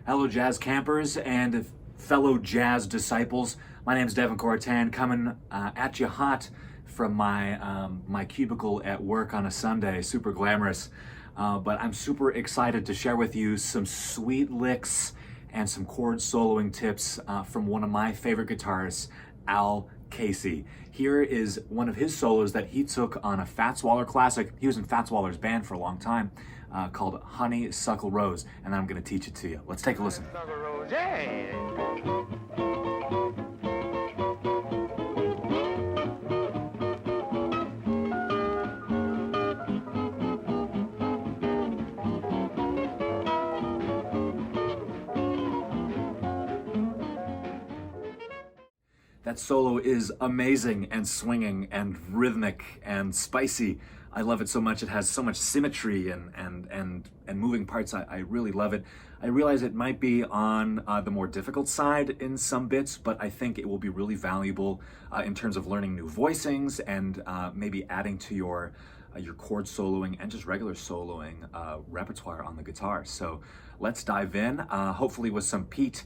Hello jazz campers and fellow jazz disciples. My name is Devan coming at you hot from my cubicle at work on a Sunday. Super glamorous, but I'm super excited to share with you some sweet licks and some chord soloing tips from one of my favorite guitarists, Al Casey. Here is one of his solos that he took on a Fats Waller classic. He was in Fats Waller's band for a long time, called Honeysuckle Rose, and I'm going to teach it to you. Let's take a listen. Rose, hey. That solo is amazing and swinging and rhythmic and spicy. I love it so much. It has so much symmetry and moving parts. I really love it. I realize it might be on the more difficult side in some bits, but I think it will be really valuable in terms of learning new voicings and maybe adding to your chord soloing and just regular soloing repertoire on the guitar. So let's dive in. Hopefully with some Pete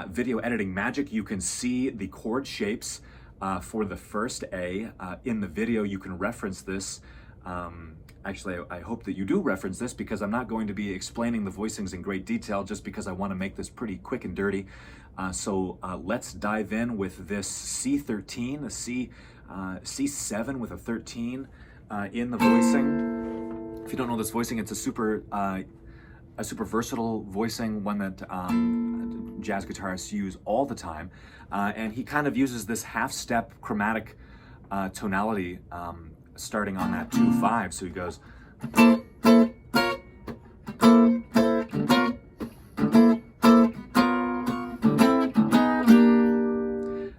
video editing magic, you can see the chord shapes for the first A. In the video, you can reference this. Actually, I hope that you do reference this because I'm not going to be explaining the voicings in great detail just because I want to make this pretty quick and dirty. So let's dive in with this C13, a C7 with a 13 in the voicing. If you don't know this voicing, it's a super versatile voicing, one that jazz guitarists use all the time. And he kind of uses this half-step chromatic tonality starting on that 2-5. So he goes.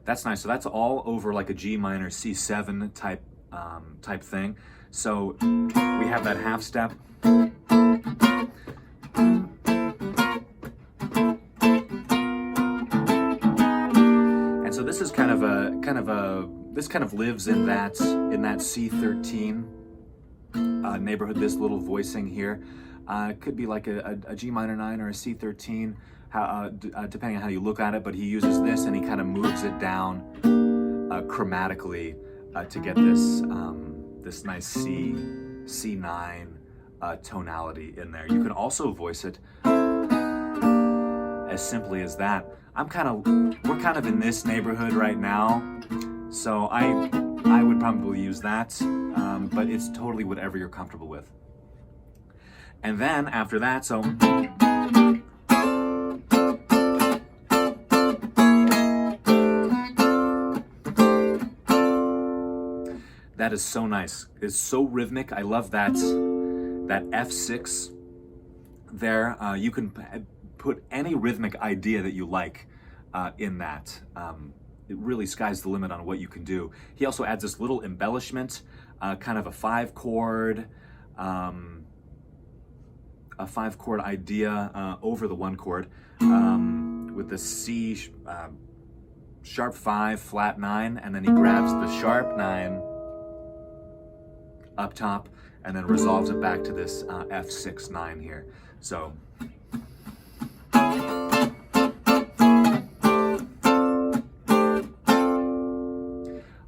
That's nice. So that's all over like a G minor C7 type thing. So we have that half step. And so this is this kind of lives in that C13 neighborhood, this little voicing here. It could be like a G minor 9 or a C13, depending on how you look at it, but he uses this and he kind of moves it down chromatically to get this this nice C9 tonality in there. You can also voice it as simply as that. We're kind of in this neighborhood right now, so I would probably use that, but it's totally whatever you're comfortable with. And then after that, so that is so nice. It's so rhythmic. I love that F6 there. You can put any rhythmic idea that you like in that. It really sky's the limit on what you can do. He also adds this little embellishment, kind of a 5-chord idea over the 1 chord with the C sharp 5, flat 9, and then he grabs the sharp 9 up top and then resolves it back to this F6 9 here. So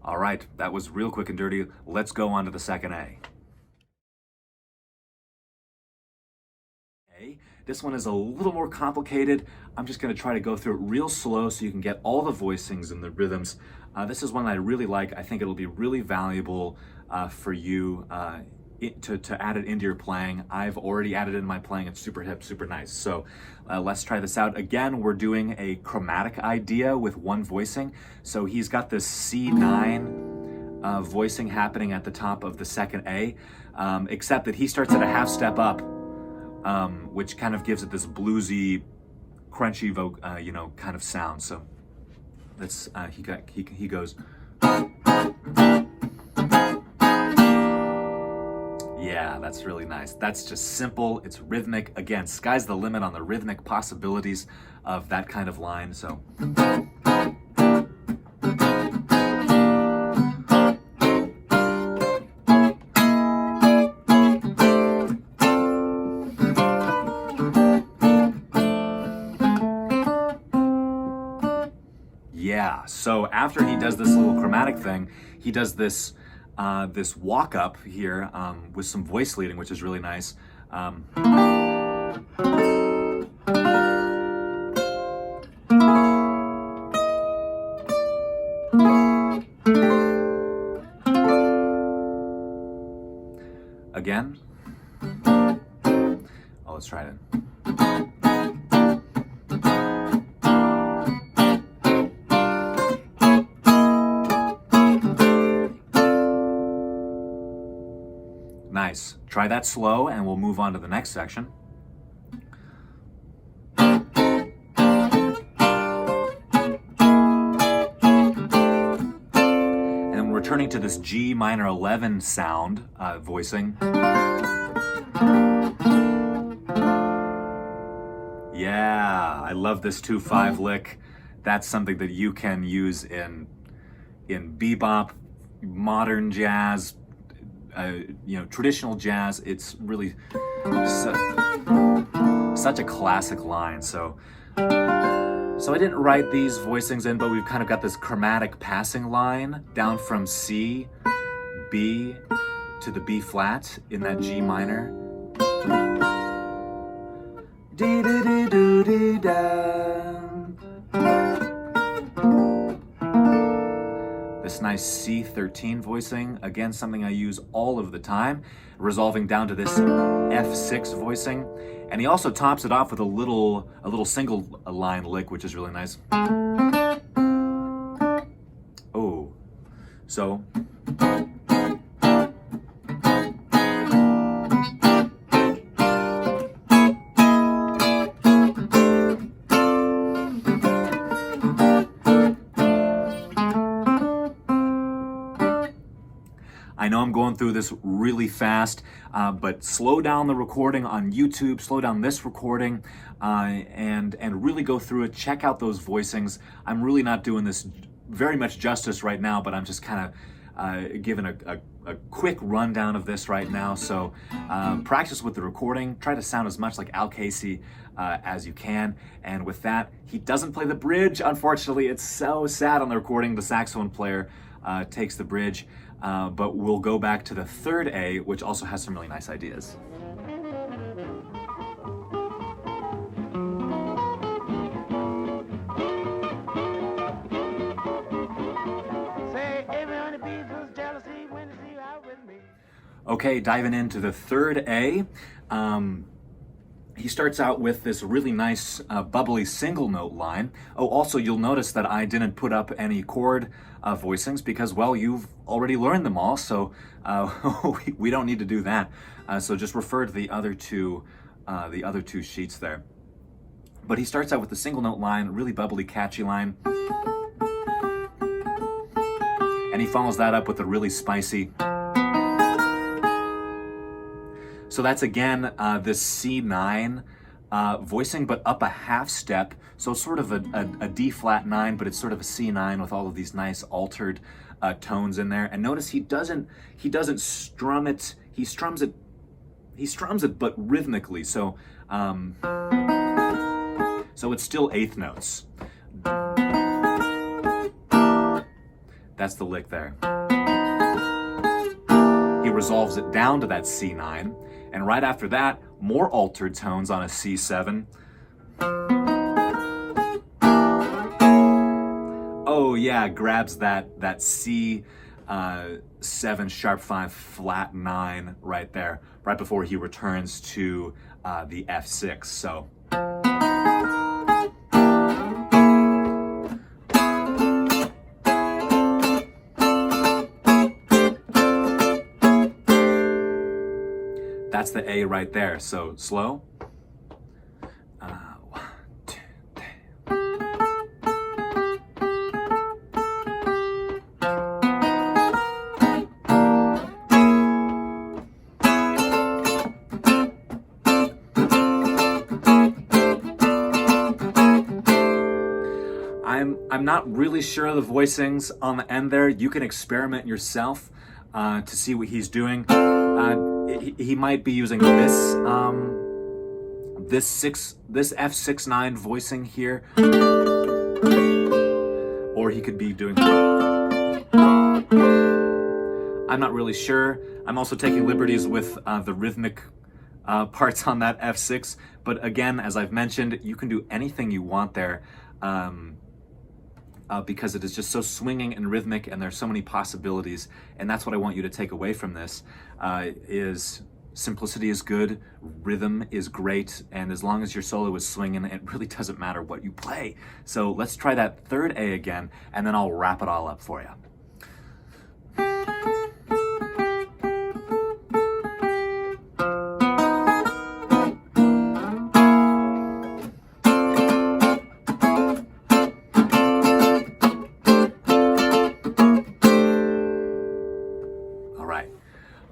all right, that was real quick and dirty. Let's go on to the second A. This one is a little more complicated. I'm just going to try to go through it real slow so you can get all the voicings and the rhythms. This is one that I really like. I think it'll be really valuable for you to add it into your playing. I've already added it in my playing. It's super hip, super nice. So let's try this out. Again, we're doing a chromatic idea with one voicing. So he's got this C9 voicing happening at the top of the second A, except that he starts at a half step up, which kind of gives it this bluesy, crunchy, kind of sound. So that's he goes. Yeah, that's really nice. That's just simple. It's rhythmic. Again, sky's the limit on the rhythmic possibilities of that kind of line. So. Yeah, so after he does this little chromatic thing, he does this this walk up here with some voice leading, which is really nice. Again. Oh, let's try it. Nice. Try that slow and we'll move on to the next section. And returning to this G minor 11 sound, voicing. Yeah, I love this 2/5 lick. That's something that you can use in bebop, modern jazz, traditional jazz. It's really such a classic line. So I didn't write these voicings in, but we've kind of got this chromatic passing line down from C, B to the B flat in that G minor. Dee dee dee doo dee da. This nice C13 voicing, again something I use all of the time, resolving down to this F6 voicing, and he also tops it off with a little single line lick, which is really nice. Oh, so. I know I'm going through this really fast, but slow down the recording on YouTube, slow down this recording, and really go through it. Check out those voicings. I'm really not doing this very much justice right now, but I'm just kind of giving a quick rundown of this right now. So practice with the recording. Try to sound as much like Al Casey as you can. And with that, he doesn't play the bridge. Unfortunately, it's so sad on the recording. The saxophone player takes the bridge. But we'll go back to the third A, which also has some really nice ideas. Okay, diving into the third A. He starts out with this really nice bubbly single note line. Oh, also you'll notice that I didn't put up any chord voicings because, well, you've already learned them all, so we don't need to do that. So just refer to the other two sheets there. But he starts out with the single note line, really bubbly, catchy line. And he follows that up with a really spicy. So that's again this C9 voicing, but up a half step. So it's sort of a D flat 9, but it's sort of a C9 with all of these nice altered tones in there. And notice he doesn't strum it. He strums it, but rhythmically. So it's still eighth notes. That's the lick there. He resolves it down to that C9. And right after that, more altered tones on a C7. Oh yeah, grabs that C7 sharp 5 flat 9 right there, right before he returns to the F6. So. That's the A right there. So slow. 1, 2, 3. I'm not really sure of the voicings on the end there. You can experiment yourself to see what he's doing. He might be using this F6/9 voicing here, or or he could be doing... I'm not really sure. I'm also taking liberties with the rhythmic parts on that F6, but again, as I've mentioned, you can do anything you want there because it is just so swinging and rhythmic, and there's so many possibilities, and that's what I want you to take away from this, is simplicity is good, rhythm is great, and as long as your solo is swinging, it really doesn't matter what you play. So let's try that third A again, and then I'll wrap it all up for you.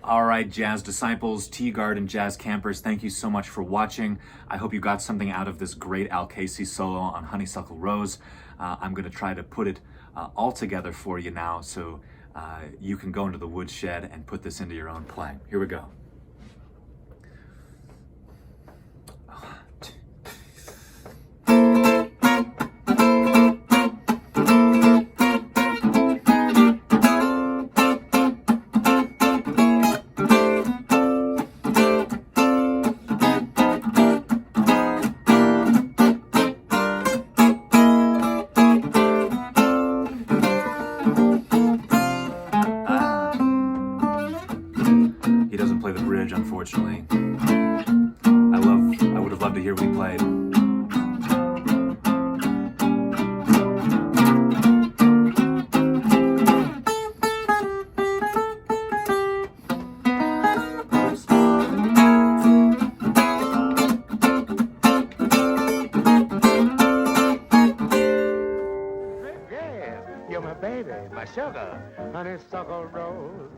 All right, jazz disciples, T-Guard, and jazz campers, thank you so much for watching. I hope you got something out of this great Al Casey solo on Honeysuckle Rose. I'm going to try to put it all together for you now so you can go into the woodshed and put this into your own playing. Here we go. Play the bridge, unfortunately. I would have loved to hear what he played. Yes, you're my baby, my sugar, honeysuckle rose.